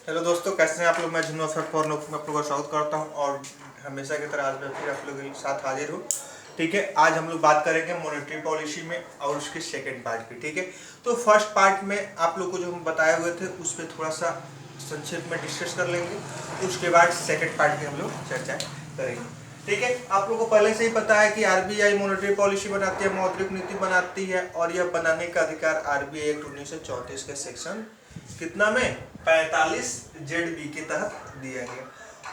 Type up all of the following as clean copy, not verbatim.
Hello दोस्तों, कैसे हैं आप लोग। मैं जुन्नू फॉर आप लोगों का स्वागत करता हूं और हमेशा की तरह आज मैं फिर आप लोगों के साथ हाजिर हूं। ठीक है, आज हम लोग बात करेंगे मॉनेटरी पॉलिसी में और उसके सेकंड पार्ट की। ठीक है, तो फर्स्ट पार्ट में आप लोग को जो हम बताए हुए थे उस पर थोड़ा सा संक्षेप में डिस्कस कर लेंगे, उसके बाद सेकेंड पार्ट की हम लोग चर्चा करेंगे। ठीक है, आप लोगों को पहले से ही पता है कि आरबीआई मॉनेटरी पॉलिसी बनाती है, मौद्रिक नीति बनाती है और यह बनाने का अधिकार आरबीआई एक्ट 1934 के सेक्शन कितना में 45 ZB के तहत दिया गया।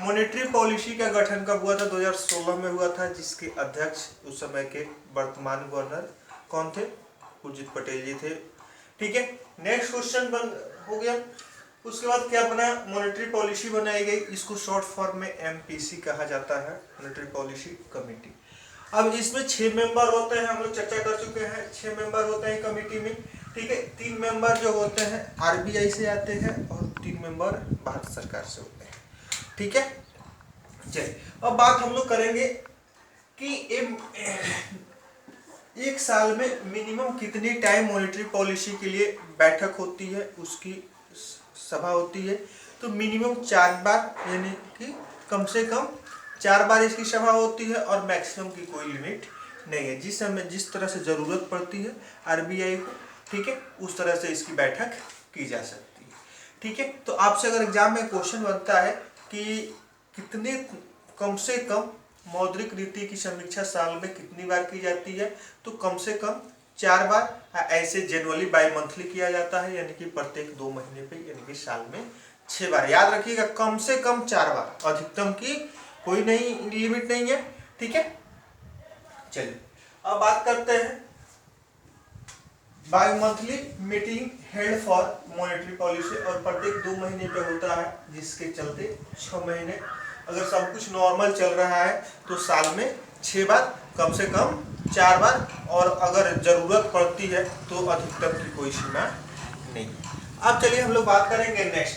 मॉनेटरी पॉलिसी का गठन कब हुआ था? 2016 में हुआ था, जिसके अध्यक्ष उस समय के वर्तमान गवर्नर कौन थे? उर्जित पटेल जी थे। ठीक है, नेक्स्ट क्वेश्चन हो गया। उसके बाद क्या बना? मॉनेटरी पॉलिसी बनाई गई, इसको शॉर्ट फॉर्म में MPC कहा जाता है, मॉनेटरी पॉलिसी कमेटी। अब इसमें 6 मेंबर होते हैं, हम लोग चर्चा कर चुके हैं। 6 मेंबर होते हैं कमेटी में। ठीक है, 3 मेंबर जो होते हैं आरबीआई से आते हैं और 3 मेंबर भारत सरकार से होते हैं। ठीक है, चलिए अब बात हम लोग करेंगे कि एक साल में मिनिमम कितनी टाइम मॉनेटरी पॉलिसी के लिए बैठक होती है, उसकी सभा होती है। तो मिनिमम 4 बार, यानी कि कम से कम 4 बार इसकी सभा होती है और मैक्सिमम की कोई लिमिट नहीं है। जिस समय जिस तरह से जरूरत पड़ती है आरबीआई को, ठीक है, उस तरह से इसकी बैठक की जा सकती है। ठीक है, तो आपसे अगर एग्जाम में क्वेश्चन बनता है कि कितने कम से कम मौद्रिक नीति की समीक्षा साल में कितनी बार की जाती है, तो कम से कम 4 बार। ऐसे जनरली बाई मंथली किया जाता है, यानी कि प्रत्येक 2 महीने पे, यानी कि साल में 6 बार। याद रखिएगा, कम से कम 4 बार, अधिकतम की कोई नहीं लिमिट नहीं है। ठीक है, चलिए अब बात करते हैं by monthly meeting held for monetary policy, और प्रत्येक 2 महीने पे होता है, जिसके चलते 6 महीने। अगर सब कुछ नॉर्मल चल रहा है तो साल में 6 बार, कम से कम 4 बार, और अगर जरूरत पड़ती है तो अधिकतम की कोई सीमा नहीं। अब चलिए हम लोग बात करेंगे नेक्स्ट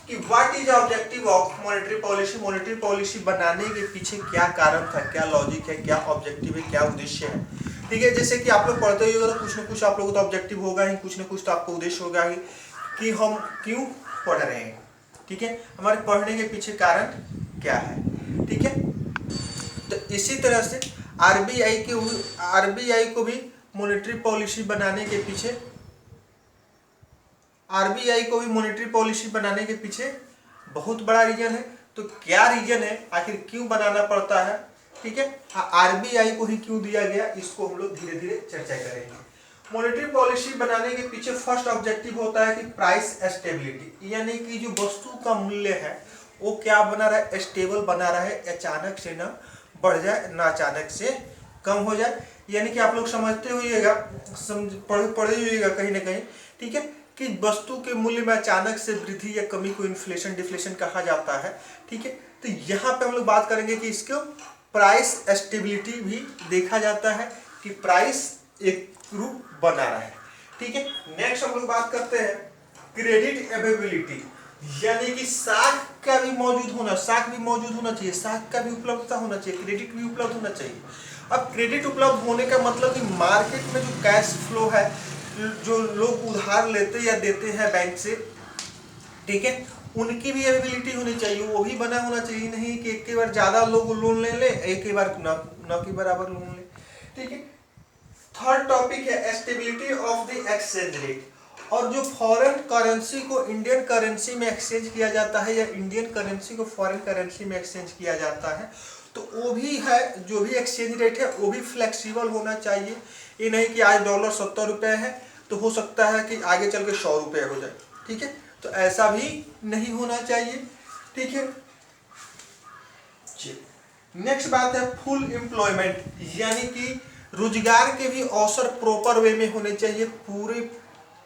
कि what is objective of monetary policy. Monetary policy बनाने के पीछे क्या कारण था, क्या लॉजिक है, क्या ऑब्जेक्टिव है, क्या उद्देश्य है। ठीक है, जैसे कि आप लोग पढ़ते ही तो कुछ ना कुछ आप लोगों को तो ऑब्जेक्टिव होगा ही, कुछ ना कुछ तो आपको उद्देश्य होगा ही कि हम क्यों पढ़ रहे हैं। ठीक है, हमारे पढ़ने के पीछे कारण क्या है। ठीक है, तो इसी तरह से आरबीआई को भी मॉनेटरी पॉलिसी बनाने के पीछे बहुत बड़ा रीजन है। तो क्या रीजन है, आखिर क्यों बनाना पड़ता है। ठीक है, आरबीआई को ही क्यों दिया गया, इसको हम लोग धीरे धीरे चर्चा करेंगे। मॉनेटरी पॉलिसी बनाने के पीछे फर्स्ट ऑब्जेक्टिव होता है कि प्राइस स्टेबिलिटी, यानी कि जो वस्तु का मूल्य है वो क्या बना रहा है, स्टेबल बना रहा है, अचानक से ना बढ़ जाए ना अचानक से कम हो जाए। यानी कि आप लोग समझते होइएगा, पढ़े होइएगा कहीं ना कहीं। ठीक है, कि वस्तु के मूल्य में अचानक से वृद्धि या कमी को इन्फ्लेशन डिफ्लेशन कहा जाता है। ठीक है, तो यहाँ पे हम लोग बात करेंगे कि इसको प्राइस स्टेबिलिटी भी देखा जाता है, कि प्राइस एक रूप बना रहा है। ठीक है, नेक्स्ट हम लोग बात करते हैं क्रेडिट अवेलेबिलिटी, यानी कि साख का भी मौजूद होना, साख भी मौजूद होना चाहिए, साख का भी उपलब्धता होना चाहिए, क्रेडिट भी उपलब्ध होना चाहिए। अब क्रेडिट उपलब्ध होने का मतलब कि मार्केट में जो कैश फ्लो है, जो लोग उधार लेते या देते हैं बैंक से, ठीक है, उनकी भी अवेलेबिलिटी होनी चाहिए, वो भी बना होना चाहिए। नहीं कि एक बार ज्यादा लोग लोन ले ले, एक बार न के बराबर लोन ले। ठीक है, थर्ड टॉपिक है stability of the exchange rate, और जो फॉरेन करेंसी को इंडियन करेंसी में एक्सचेंज किया जाता है या इंडियन करेंसी को फॉरेन करेंसी में एक्सचेंज किया जाता है, तो वो भी है, जो भी एक्सचेंज रेट है वो भी फ्लेक्सिबल होना चाहिए। ये नहीं कि आज डॉलर 70 रुपये है तो हो सकता है कि आगे चल के 100 रुपये हो जाए। ठीक है, तो ऐसा भी नहीं होना चाहिए। ठीक है, नेक्स्ट बात है फुल एम्प्लॉयमेंट, यानी कि रोजगार के भी अवसर प्रॉपर वे में होने चाहिए, पूरी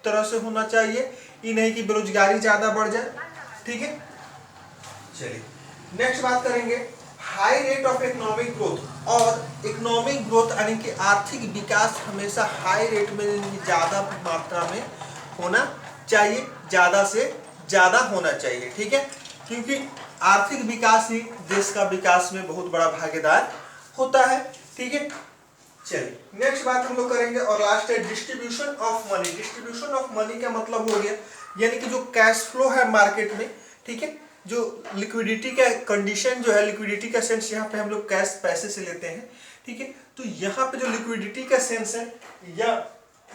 तरह से होना चाहिए। ये नहीं कि बेरोजगारी ज्यादा बढ़ जाए। ठीक है, चलिए नेक्स्ट बात करेंगे high rate of economic growth. और इकोनॉमिक ग्रोथ यानी कि आर्थिक विकास हमेशा हाई रेट में, ज्यादा मात्रा में होना चाहिए, ज्यादा से ज्यादा होना चाहिए। ठीक है, क्योंकि आर्थिक विकास ही देश का विकास में बहुत बड़ा भागीदार होता है। ठीक है, चलिए नेक्स्ट बात हम लोग करेंगे और लास्ट है distribution of money. Distribution of money का मतलब हो गया, यानी कि जो कैश फ्लो है मार्केट में, ठीक है। जो लिक्विडिटी का कंडीशन जो है, लिक्विडिटी का सेंस यहाँ पे हम लोग कैश पैसे से लेते हैं, ठीक है। तो यहाँ पे जो लिक्विडिटी का सेंस है या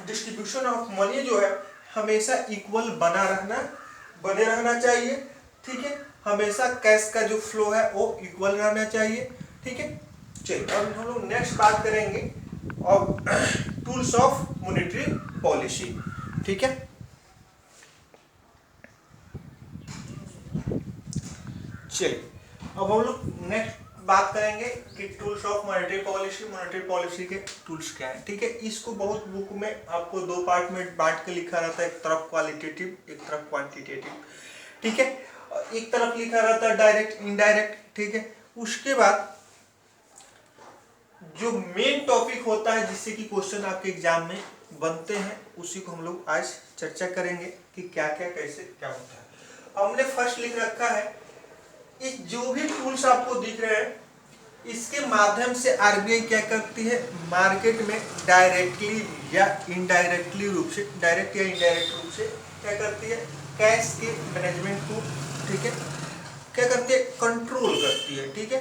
डिस्ट्रीब्यूशन ऑफ मनी जो है हमेशा इक्वल बने रहना चाहिए, ठीक है। हमेशा कैश का जो फ्लो है वो इक्वल रहना चाहिए, ठीक है। चलिए अब हम लोग नेक्स्ट बात करेंगे और टूल्स ऑफ मॉनेटरी पॉलिसी, ठीक है। चलिए अब हम लोग नेक्स्ट बात करेंगे कि टूल्स ऑफ मॉनेटरी पॉलिसी के टूल्स क्या है, ठीक है। इसको बहुत बुक में आपको दो पार्ट में बांट के लिखा रहता है, एक तरफ क्वालिटेटिव, एक तरफ क्वांटिटेटिव, ठीक है। एक तरफ लिखा रहता है डायरेक्ट इनडायरेक्ट, ठीक है। उसके बाद जो मेन टॉपिक होता है जिससे कि क्वेश्चन आपके एग्जाम में बनते हैं उसी को हम लोग आज चर्चा करेंगे कि क्या क्या कैसे क्या होता है। हमने फर्स्ट लिख रखा है, इस जो भी टूल्स आपको दिख रहे हैं इसके माध्यम से आरबीआई क्या करती है, मार्केट में डायरेक्टली या इनडायरेक्टली रूप से, डायरेक्ट या इनडायरेक्ट रूप से क्या करती है, कैश के मैनेजमेंट को, ठीक है, क्या करती है, कंट्रोल करती है, ठीक है।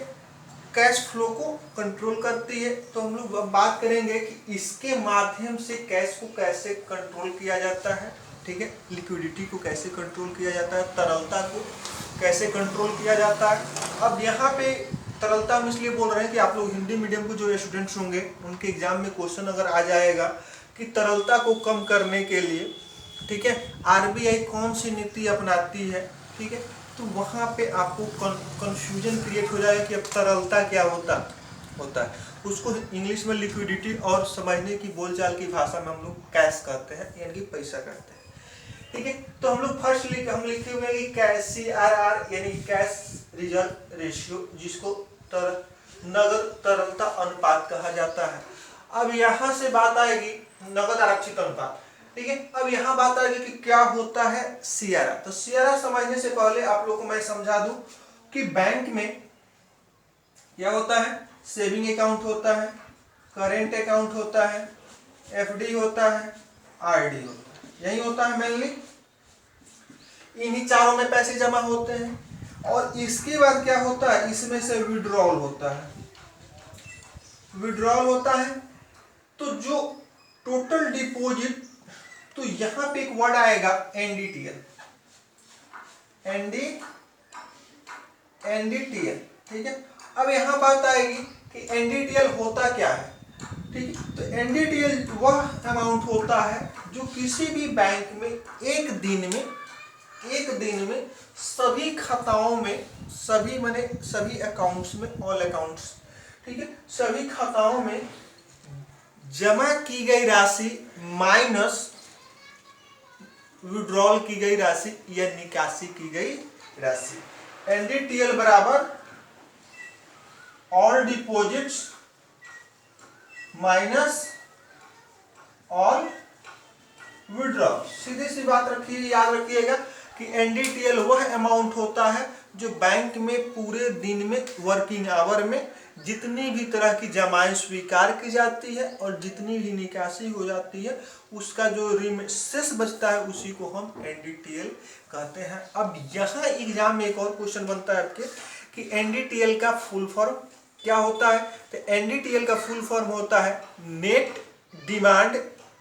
कैश फ्लो को कंट्रोल करती है। तो हम लोग अब बात करेंगे कि इसके माध्यम से कैश को कैसे कंट्रोल किया जाता है, ठीक है। लिक्विडिटी को कैसे कंट्रोल किया जाता है, तरलता को कैसे कंट्रोल किया जाता है। अब यहाँ पे तरलता हम इसलिए बोल रहे हैं कि आप लोग हिंदी मीडियम के जो स्टूडेंट्स होंगे उनके एग्जाम में क्वेश्चन अगर आ जाएगा कि तरलता को कम करने के लिए, ठीक है, आरबीआई कौन सी नीति अपनाती है, ठीक है, तो वहाँ पे आपको कंफ्यूजन क्रिएट हो जाएगा कि अब तरलता क्या होता है। उसको इंग्लिश में लिक्विडिटी और समझने की बोलचाल की भाषा में हम लोग कैश कहते हैं, यानी कि पैसा कहते हैं, ठीक है। तो हम लोग फर्स्ट हम लिखे हुए हैं कि कैश CRR यानी कैश रिजर्व रेशियो, जिसको नगद तरलता अनुपात कहा जाता है। अब यहाँ से बात आएगी नगद आरक्षित अनुपात, ठीक है। अब यहाँ बात आएगी कि क्या होता है CRR। तो CRR समझने से पहले आप लोग को मैं समझा दूं कि बैंक में क्या होता है, सेविंग अकाउंट होता है, करेंट अकाउंट होता है, FD होता है, RD होता है, यही होता है मेनली। इन्हीं चारों में पैसे जमा होते हैं और इसके बाद क्या होता है, इसमें से विड्रॉल होता है। विड्रॉल होता है तो जो टोटल डिपॉजिट, तो यहां पे एक वर्ड आएगा NDTL, NDTL, ठीक है। अब यहां बात आएगी कि NDTL होता क्या है, ठीक है। तो NDTL वह अमाउंट होता है जो किसी भी बैंक में एक दिन में सभी खाताओं में, सभी अकाउंट्स में, ऑल अकाउंट्स, ठीक है, सभी खाताओं में जमा की गई राशि माइनस विड्रॉल की गई राशि या निकासी की गई राशि। NDTL बराबर all deposits minus all withdrawal. सीधी सी बात रखिए, याद रखिएगा कि NDTL वह अमाउंट होता है जो बैंक में पूरे दिन में वर्किंग आवर में जितनी भी तरह की जमाएं स्वीकार की जाती है और जितनी भी निकासी हो जाती है उसका जो शेष बचता है उसी को हम NDTL कहते हैं। अब यहाँ एग्जाम में एक और क्वेश्चन बनता है आपके कि NDTL का फुल फॉर्म क्या होता है। तो NDTL का फुल फॉर्म होता है net demand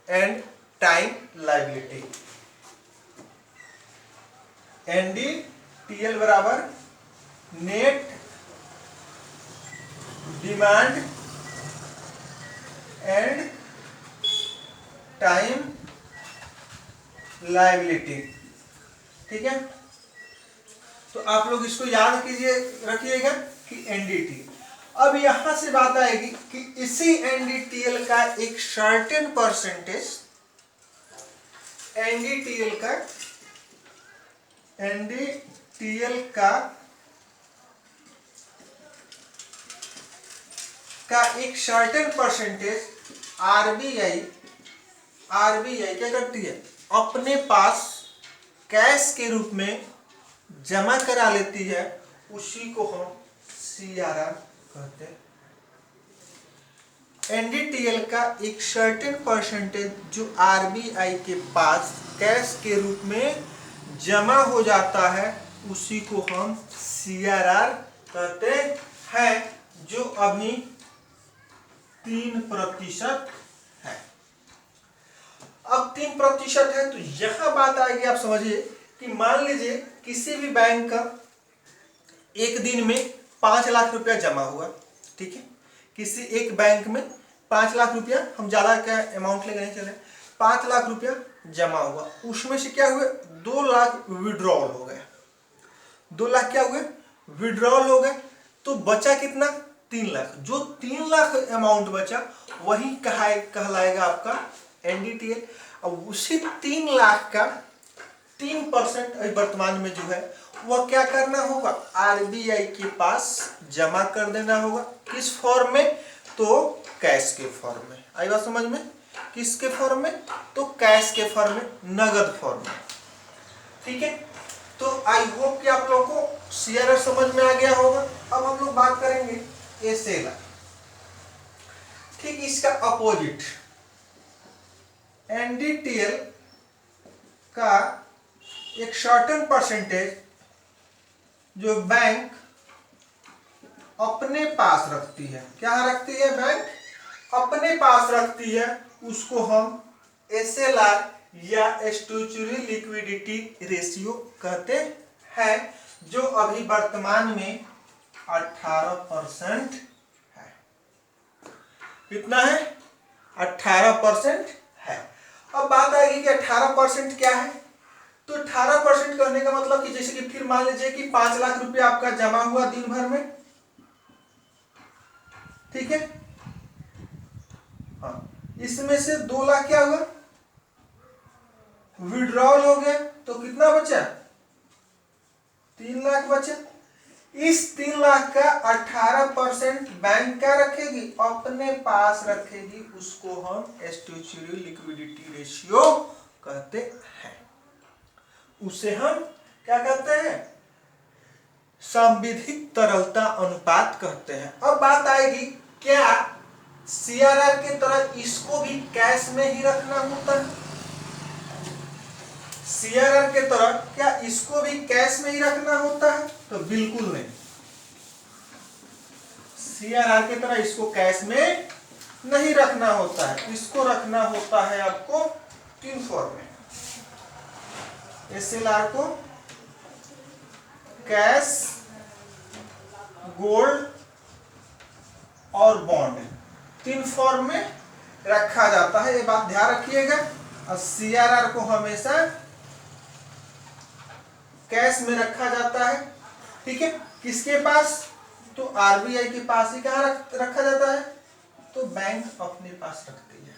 and time liability. NDTL बराबर net demand and time liability, ठीक है। तो आप लोग इसको याद रखिएगा कि NDTL। अब यहां से बात आएगी कि इसी NDTL का एक सर्टेन परसेंटेज, NDTL का एक सर्टेन परसेंटेज आरबीआई क्या करती है, अपने पास कैश के रूप में जमा करा लेती है, उसी को हम CRR कहते हैं। NDTL का एक सर्टेन परसेंटेज जो आरबीआई के पास कैश के रूप में जमा हो जाता है उसी को हम CRR कहते हैं, जो अभी 3% है। अब 3% है तो यहां बात आएगी, आप समझिए कि मान लीजिए किसी भी बैंक का एक दिन में 5 लाख रुपया जमा हुआ, ठीक है, किसी एक बैंक में 5 लाख रुपया, हम ज्यादा क्या अमाउंट लेके नहीं चले, 5 लाख रुपया जमा हुआ, उसमें से क्या हुए 2 लाख विड्रॉल हो गए, 2 लाख क्या हुए विड्रॉल हो गए, तो बचा कितना 3 लाख। जो 3 लाख अमाउंट बचा वही कहलाएगा आपका NDTL। अब उसी 3 लाख का 3% वर्तमान में जो है वह क्या करना होगा, RBI के पास जमा कर देना होगा। किस फॉर्म में, तो कैश के फॉर्म में। आई बात समझ में, किसके फॉर्म में, तो कैश के फॉर्म में, नगद फॉर्म में, ठीक है। तो आई होप कि आप लोगों को CRR समझ में आ गया होगा। अब हम लोग बात करेंगे SLR, ठीक इसका अपोजिट NDTL का एक सर्टेन परसेंटेज जो बैंक अपने पास रखती है, क्या रखती है, बैंक अपने पास रखती है, उसको हम SLR या स्टैट्यूटरी लिक्विडिटी रेशियो कहते हैं, जो अभी वर्तमान में 18% है। कितना है, 18% है। अब बात आएगी कि 18% क्या है, तो 18% करने का मतलब कि जैसे कि फिर मान लीजिए कि 5 लाख रुपया आपका जमा हुआ दिन भर में, ठीक है, हाँ, इसमें से 2 लाख क्या हुआ विड्रॉल हो गया, तो कितना बचा 3 लाख बचा। इस 3 लाख का 18% बैंक क्या रखेगी, अपने पास रखेगी, उसको हम स्टैट्यूटरी लिक्विडिटी रेशियो कहते हैं, उसे हम क्या कहते हैं, संविधिक तरलता अनुपात कहते हैं। अब बात आएगी क्या CRR की तरह इसको भी कैश में ही रखना होता है, CRR के तरह क्या इसको भी कैश में ही रखना होता है, तो बिल्कुल नहीं। CRR की तरह इसको कैश में नहीं रखना होता है, इसको रखना होता है आपको 3 फॉर्म में। SLR को कैश, गोल्ड और बॉन्ड 3 फॉर्म में रखा जाता है, ये बात ध्यान रखिएगा। और CRR को हमेशा कैश में रखा जाता है, ठीक है, किसके पास, तो RBI के पास ही कहाँ रखा जाता है, तो बैंक अपने पास रखती है।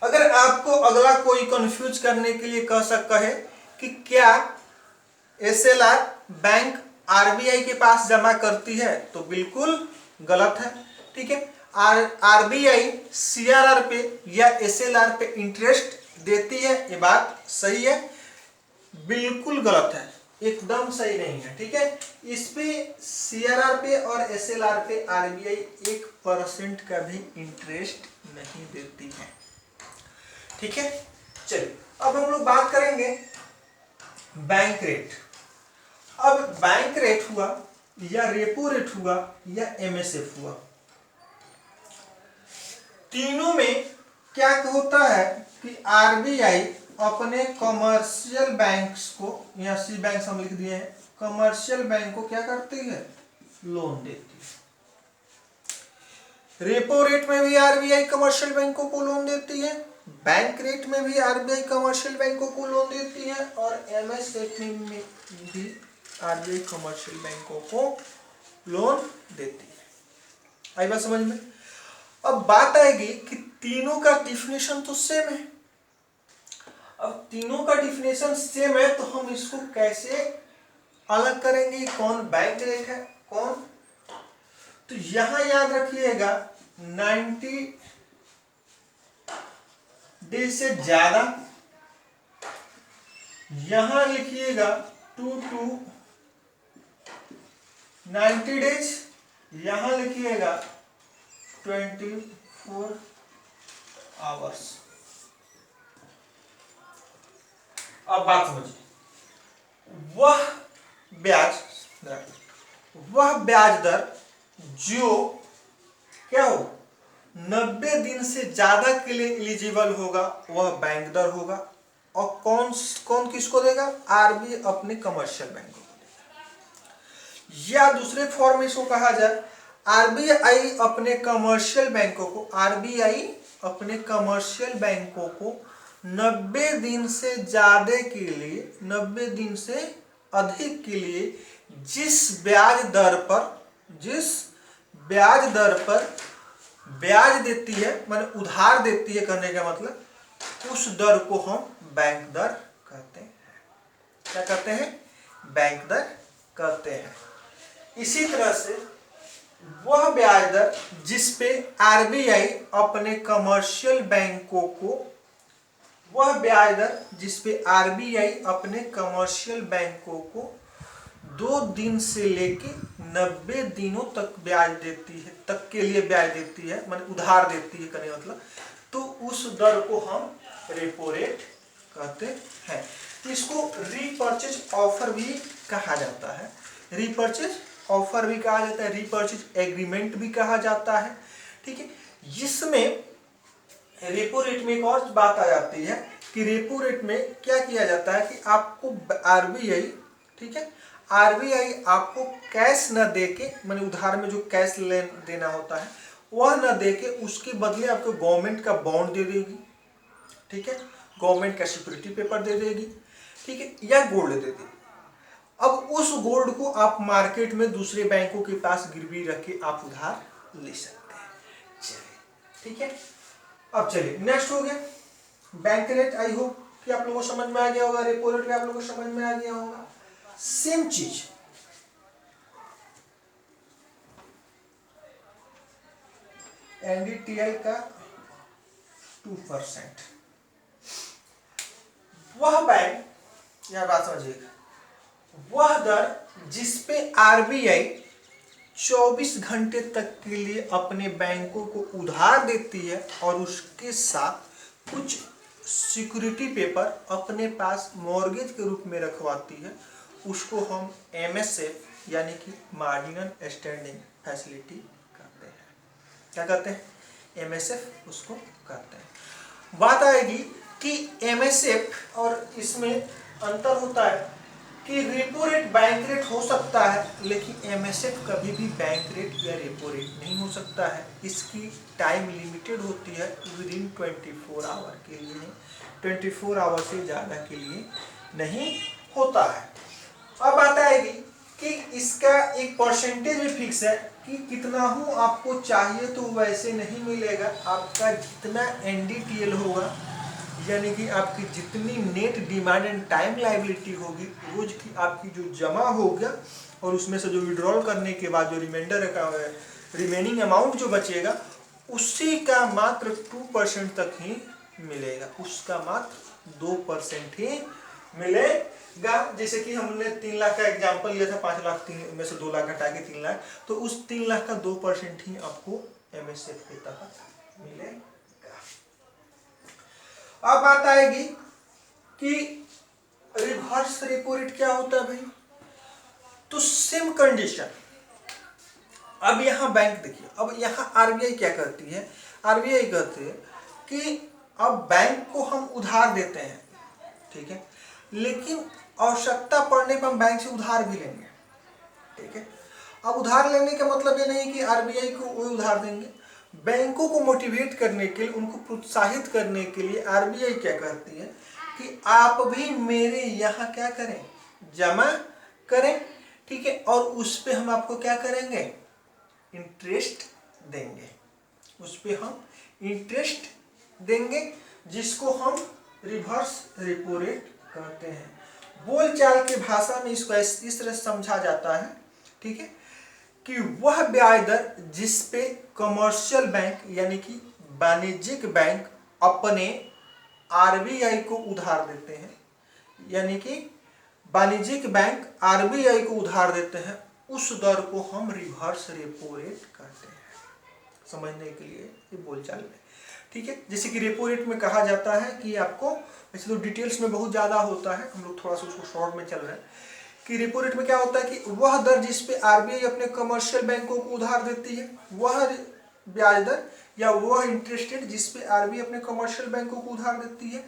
अगर आपको अगला कोई कंफ्यूज करने के लिए कह सकता है कि क्या SLR बैंक RBI के पास जमा करती है, तो बिल्कुल गलत है, ठीक है। RBI CRR पे या SLR पे इंटरेस्ट देती है, ये बात सही है, बिल्कुल गलत है, एकदम सही नहीं है, ठीक है। इस पे CRR पे और SLR पे RBI 1% का भी इंटरेस्ट नहीं देती है, ठीक है। चलिए अब हम लोग बात करेंगे बैंक रेट। अब बैंक रेट हुआ या रेपो रेट हुआ या MSF हुआ, तीनों में क्या होता है कि RBI अपने कमर्शियल बैंक्स को, यहाँ सी बैंक हम लिख दिए हैं, कमर्शियल बैंक को क्या करती है, लोन देती है। रेपो रेट में भी RBI कमर्शियल बैंकों को लोन देती है, बैंक रेट में भी RBI कमर्शियल बैंकों को लोन देती है, और MSF में भी RBI कमर्शियल बैंकों को लोन देती है। आई बात समझ में। अब बात आएगी कि तीनों का डिफिनेशन तो सेम है। अब तीनों का डिफिनेशन सेम है तो हम इसको कैसे अलग करेंगे, कौन बैंक रेट है कौन, तो यहां याद रखिएगा 90 डेज से ज्यादा, यहां लिखिएगा 2 to 90 डेज, यहां लिखिएगा 24 आवर्स। अब बात समझिए, वह ब्याज वह ब्याज दर जो क्या हो 90 दिन से ज्यादा के लिए एलिजिबल होगा वह बैंक दर होगा। और कौन कौन किसको देगा? आरबीआई अपने कमर्शियल बैंकों को देगा। या दूसरे फॉर्म में इसको कहा जाए आरबीआई अपने कमर्शियल बैंकों को 90 दिन से ज्यादा के लिए 90 दिन से अधिक के लिए जिस ब्याज दर पर ब्याज देती है, माने उधार देती है, करने का मतलब उस दर को हम बैंक दर कहते हैं। क्या कहते हैं? बैंक दर कहते हैं। इसी तरह से वह ब्याज दर जिस पे आरबीआई अपने कमर्शियल बैंकों को 2 दिन से लेके 90 दिनों तक ब्याज देती है, तक के लिए ब्याज देती है, माने उधार देती है करने मतलब, तो उस दर को हम रेपो रेट कहते हैं। इसको रीपर्चेज ऑफर भी कहा जाता है, रीपर्चेज ऑफर भी कहा जाता है, रीपर्चेज एग्रीमेंट भी कहा जाता है। ठीक है, जिसमें रेपो रेट में एक और बात आ जाती है कि रेपो रेट में क्या किया जाता है कि आपको आरबीआई, ठीक है, आरबीआई आपको कैश न देके, माने उधार में जो कैश देना होता है वह न देके उसके बदले आपको गवर्नमेंट का बॉन्ड दे देगी। ठीक है, गवर्नमेंट का सिक्योरिटी पेपर दे देगी। ठीक है, या गोल्ड दे देगी। अब उस गोल्ड को आप मार्केट में दूसरे बैंकों के पास गिरवी रख के आप उधार ले सकते हैं। चलिए, ठीक है, अब चलिए नेक्स्ट हो गया बैंक रेट। आई होप कि आप लोगों को समझ में आ गया होगा, रेपो रेट भी आप लोगों को समझ में आ गया होगा। सेम चीज एनडीटीएल का 2%। वह बैंक, यह बात समझिएगा, वह दर जिस पे आरबीआई 24 घंटे तक के लिए अपने बैंकों को उधार देती है और उसके साथ कुछ सिक्योरिटी पेपर अपने पास मॉर्गेज के रूप में रखवाती है, उसको हम एमएसएफ यानी कि मार्जिनल स्टैंडिंग फैसिलिटी कहते हैं। क्या कहते हैं? एमएसएफ उसको कहते हैं। बात आएगी कि एमएसएफ और इसमें अंतर होता है कि रेपो रेट बैंक रेट हो सकता है, लेकिन एमएसएफ कभी भी बैंक रेट या रेपो रेट नहीं हो सकता है। इसकी टाइम लिमिटेड होती है, विद इन 24 आवर के लिए, 24 आवर से ज़्यादा के लिए नहीं होता है। अब बात आएगी कि इसका एक परसेंटेज भी फिक्स है कि कितना हूँ आपको चाहिए तो वैसे नहीं मिलेगा। आपका जितना एनडीटीएल होगा, यानी कि आपकी जितनी net demand and time liability होगी, रोज की आपकी जो जमा होगा और उसमें से जो विड्रॉल करने के बाद जो रिमाइंडर का रिमेनिंग अमाउंट जो बचेगा, उसी का मात्र 2% तक ही मिलेगा, उसका मात्र 2% ही मिलेगा। जैसे कि हमने 3 लाख का एग्जांपल लिया था, 5 लाख में से 2 लाख घटा के 3 लाख, तो उस 3 लाख का 2% ही आपको एमएसएफ के तहत मिलेगा। अब बात आएगी कि रिवर्स रेपो रेट क्या होता है भाई। तो सेम कंडीशन, अब यहां बैंक देखिए, अब यहां आरबीआई क्या करती है, आरबीआई कहती है कि अब बैंक को हम उधार देते हैं, ठीक है, लेकिन आवश्यकता पड़ने पर हम बैंक से उधार भी लेंगे। ठीक है, अब उधार लेने का मतलब ये नहीं कि आरबीआई को वो उधार देंगे, बैंकों को मोटिवेट करने के लिए, उनको प्रोत्साहित करने के लिए आरबीआई क्या करती है कि आप भी मेरे यहाँ क्या करें, जमा करें। ठीक है, और उस पे हम आपको क्या करेंगे, इंटरेस्ट देंगे, उस पे हम इंटरेस्ट देंगे, जिसको हम रिवर्स रेपो रेट कहते हैं। बोलचाल की भाषा में इसको इस तरह समझा जाता है, ठीक है, कि वह ब्याज दर जिस पे कमर्शियल बैंक यानी कि वाणिज्यिक बैंक अपने आरबीआई को उधार देते हैं, यानी कि वाणिज्यिक बैंक आरबीआई को उधार देते हैं, उस दर को हम रिवर्स रेपो रेट कहते हैं, समझने के लिए ये बोलचाल में। ठीक है, जैसे कि रेपो रेट में कहा जाता है कि आपको, वैसे तो डिटेल्स में बहुत ज़्यादा होता है, हम लोग थोड़ा सा उसको शॉर्ट में चल रहे हैं, कि रेपो रेट में क्या होता है कि वह दर जिस पे आरबीआई अपने कमर्शियल बैंकों को उधार देती है, वह ब्याज दर या वह इंटरेस्ट रेट जिस पे आरबीआई अपने कमर्शियल बैंकों को उधार देती है।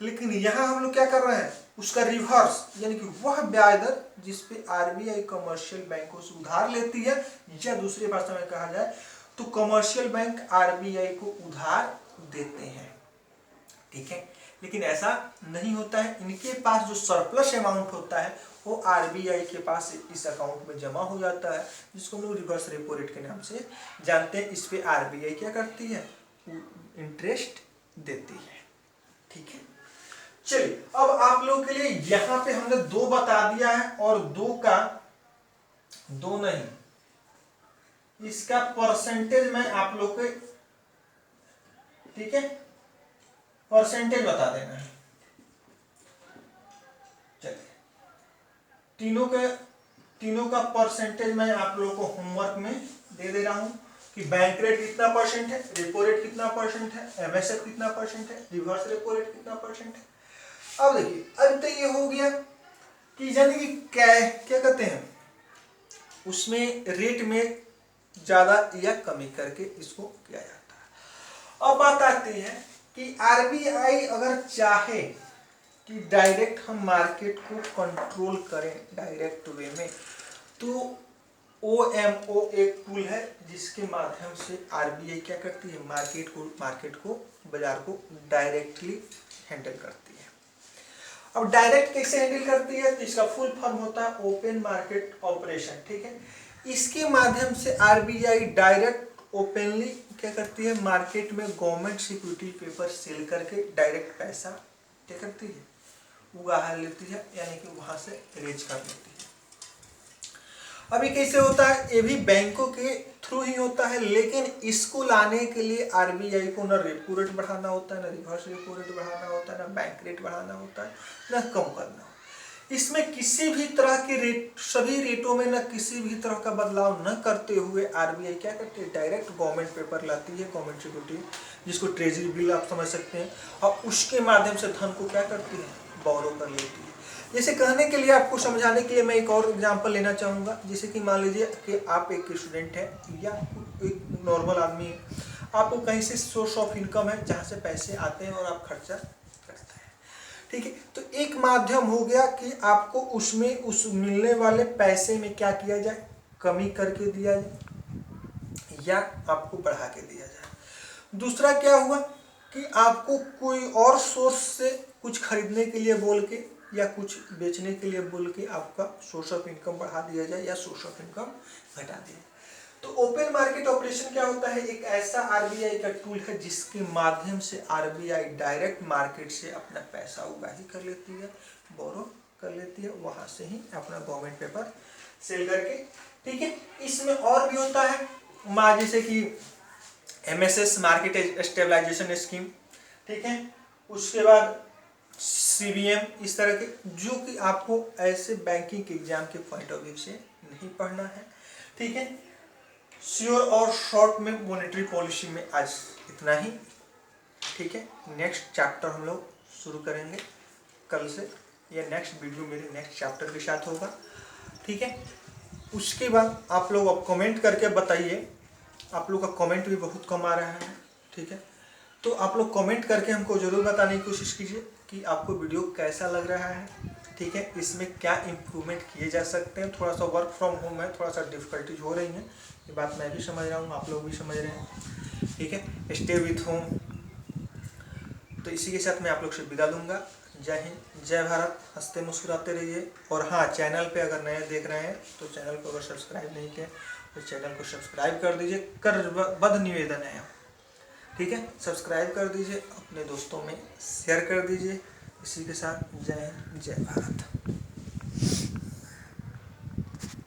लेकिन यहाँ हम लोग क्या कर रहे हैं, उसका रिवर्स, यानी कि वह ब्याज दर जिस पे आरबीआई कमर्शियल बैंकों से उधार लेती है, या दूसरी भाषा में कहा जाए तो कमर्शियल बैंक आरबीआई को उधार देते हैं। ठीक है, लेकिन ऐसा नहीं होता है। इनके पास जो सरप्लस अमाउंट होता है वो आरबीआई के पास इस अकाउंट में जमा हो जाता है, जिसको हम लोग रिवर्स रेपो रेट के नाम से जानते हैं। इस पे आरबीआई क्या करती है, इंटरेस्ट देती है। ठीक है, चलिए अब आप लोगों के लिए यहां पे हमने 2 बता दिया है, और 2 नहीं, इसका परसेंटेज मैं आप लोग के, ठीक है, परसेंटेज बता देना है। चलिए तीनों का परसेंटेज मैं आप लोगों को होमवर्क में दे रहा हूं कि बैंक रेट कितना परसेंट है, रेपो रेट कितना परसेंट है, एमएसएफ कितना परसेंट है, रिवर्स रेपो रेट कितना परसेंट है। अब देखिए, अब तो ये हो गया कि यानी कि क्या कहते हैं, उसमें रेट में ज्यादा या कमी करके इसको किया जाता है। अब बात आती है कि आरबीआई अगर चाहे कि डायरेक्ट हम मार्केट को कंट्रोल करें डायरेक्ट वे में, तो OMO एक टूल है जिसके माध्यम से आरबीआई क्या करती है, मार्केट को बाजार को डायरेक्टली हैंडल करती है। अब डायरेक्ट कैसे हैंडल करती है, तो इसका फुल फॉर्म होता है ओपन मार्केट ऑपरेशन। ठीक है, इसके माध्यम से आरबीआई डायरेक्ट ओपनली क्या करती है, मार्केट में गवर्नमेंट सिक्योरिटी पेपर सेल करके डायरेक्ट पैसा क्या करती है, उगा लेती है, यानी कि वहां से रेज कर लेती है। अभी कैसे होता है, ये भी बैंकों के थ्रू ही होता है, लेकिन इसको लाने के लिए आरबीआई को ना रेपो रेट बढ़ाना होता है, ना रिवर्स रेपो रेट बढ़ाना होता है, ना बैंक रेट बढ़ाना होता है, ना कम करना। इसमें किसी भी तरह के रेट, सभी रेटों में ना किसी भी तरह का बदलाव न करते हुए आरबीआई क्या करती है, डायरेक्ट गवर्नमेंट पेपर लाती है, गवर्नमेंट सिक्योरिटी, जिसको ट्रेजरी बिल आप समझ सकते हैं, और उसके माध्यम से धन को क्या करती है, बोरो कर लेती है। जैसे कहने के लिए, आपको समझाने के लिए मैं एक और एग्जांपल लेना चाहूँगा। जैसे कि मान लीजिए कि आप एक स्टूडेंट है या एक नॉर्मल आदमी है, आपको कहीं से सोर्स ऑफ इनकम है जहाँ से पैसे आते हैं और आप खर्चा करते हैं। ठीक है, तो एक माध्यम हो गया कि आपको उसमें उस मिलने वाले पैसे में क्या किया जाए, कमी करके दिया जाए या आपको बढ़ा के दिया जाए। दूसरा क्या हुआ कि आपको कोई और सोर्स से कुछ खरीदने के लिए बोल के या कुछ बेचने के लिए बोल के आपका सोर्स ऑफ इनकम बढ़ा दिया जाए या सोर्स ऑफ इनकम घटा दिया। तो ओपन मार्केट ऑपरेशन क्या होता है, एक ऐसा आरबीआई का टूल है जिसके माध्यम से आरबीआई डायरेक्ट मार्केट से अपना पैसा उगाही कर लेती है, बोरो कर लेती है, वहां से ही अपना गवर्नमेंट पेपर सेल करके। ठीक है, इसमें और भी होता है, जैसे कि एमएसएस मार्केट स्टेबलाइजेशन स्कीम, ठीक है, उसके बाद सीबीएम, इस तरह के, जो कि आपको ऐसे बैंकिंग के एग्जाम के पॉइंट ऑफ व्यू से नहीं पढ़ना है। ठीक है, श्योर और शॉर्ट में मॉनेटरी पॉलिसी में आज इतना ही। ठीक है, नेक्स्ट चैप्टर हम लोग शुरू करेंगे कल से, या नेक्स्ट वीडियो मेरे नेक्स्ट चैप्टर के साथ होगा। ठीक है, उसके बाद आप लोग अब कमेंट करके बताइए, आप लोग का कमेंट भी बहुत कम आ रहा है। ठीक है, तो आप लोग कमेंट करके हमको ज़रूर बताने की कोशिश कीजिए कि आपको वीडियो कैसा लग रहा है। ठीक है, इसमें क्या इम्प्रूवमेंट किए जा सकते हैं। थोड़ा सा वर्क फ्रॉम होम है, थोड़ा सा डिफ़िकल्टीज हो रही हैं, ये बात मैं भी समझ रहा हूँ, आप लोग भी समझ रहे हैं। ठीक है, स्टे विथ होम। तो इसी के साथ मैं आप लोग से विदा लूँगा। जय हिंद, जय भारत, हंसते मुस्कुराते रहिए। और हाँ, चैनल पे अगर नए देख रहे हैं तो चैनल को अगर सब्सक्राइब नहीं किया तो चैनल को सब्सक्राइब कर दीजिए। करबद्ध निवेदन है, ठीक है, सब्सक्राइब कर दीजिए, अपने दोस्तों में शेयर कर दीजिए। इसी के साथ जय हिंद, जय भारत।